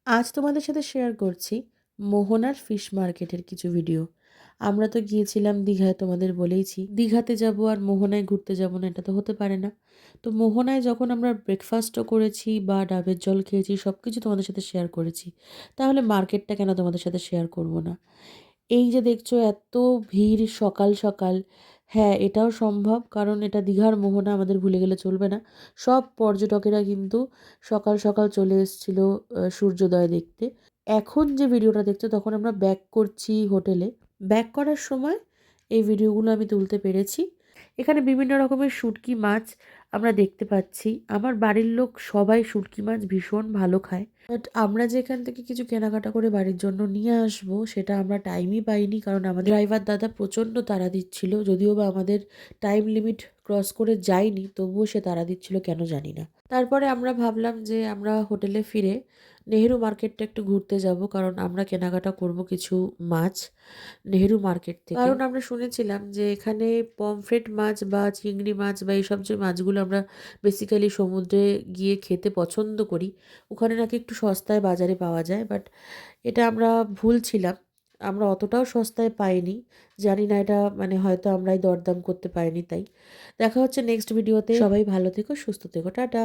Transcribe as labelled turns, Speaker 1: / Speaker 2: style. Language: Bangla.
Speaker 1: আজ তোমাদের সাথে শেয়ার করছি মোহনার ফিশ মার্কেটের কিছু ভিডিও। আমরা তো গিয়েছিলাম দীঘায়, তোমাদের বলেইছি দীঘাতে যাব আর মোহনায় ঘুরতে যাব না, এটা তো হতে পারে না। তো মোহনায় যখন আমরা ব্রেকফাস্টও করেছি বা ডাবের জল খেয়েছি, সব কিছু তোমাদের সাথে শেয়ার করেছি, তাহলে মার্কেটটা কেন তোমাদের সাথে শেয়ার করব না? এই যে দেখছো এত ভিড় সকাল সকাল, হ্যাঁ এটাও সম্ভব, কারণ এটা দীঘার মোহনা, আমাদের ভুলে গেলে চলবে না। সব পর্যটকেরা কিন্তু সকাল সকাল চলে এসেছিল সূর্যোদয় দেখতে। এখন যে ভিডিওটা দেখছো তখন আমরা ব্যাক করছি হোটেলে। ব্যাক করার সময় এই ভিডিওগুলো আমি তুলতে পেরেছি। এখানে বিভিন্ন রকমের শুটকি মাছ আমরা দেখতে পাচ্ছি। আমার বাড়ির লোক সবাই শুটকি মাছ ভীষণ ভালো খায়, বাট আমরা যে এখান থেকে কিছু কেনাকাটা করে বাড়ির জন্য নিয়ে আসবো সেটা আমরা টাইমই পাইনি, কারণ আমাদের ড্রাইভার দাদা প্রচণ্ড তাড়া দিচ্ছিল। যদিও বা আমাদের টাইম লিমিট ক্রস করে যায়নি, তবুও সে তাড়া দিচ্ছিল কেন জানি না। তারপরে আমরা ভাবলাম যে আমরা হোটেলে ফিরে নেহেরু মার্কেটটা একটু ঘুরতে যাব, কারণ আমরা কেনাকাটা করব কিছু মাছ নেহেরু মার্কেট থেকে। কারণ আমরা শুনেছিলাম যে এখানে পমফ্রেট মাছ বা চিংড়ি মাছ বা এইসব যে মাছগুলো আমরা বেসিক্যালি সমুদ্রে গিয়ে খেতে পছন্দ করি, ওখানে নাকি একটু সস্তায় বাজারে পাওয়া যায়। বাট এটা আমরা ভুল ছিলাম, আমরা অতটাও সস্তায় পাইনি। জানি না, এটা মানে হয়তো আমরাই দরদাম করতে পারিনি। তাই দেখা হচ্ছে নেক্সট ভিডিওতে। সবাই ভালো থেকো, সুস্থ থেকো, টাটা।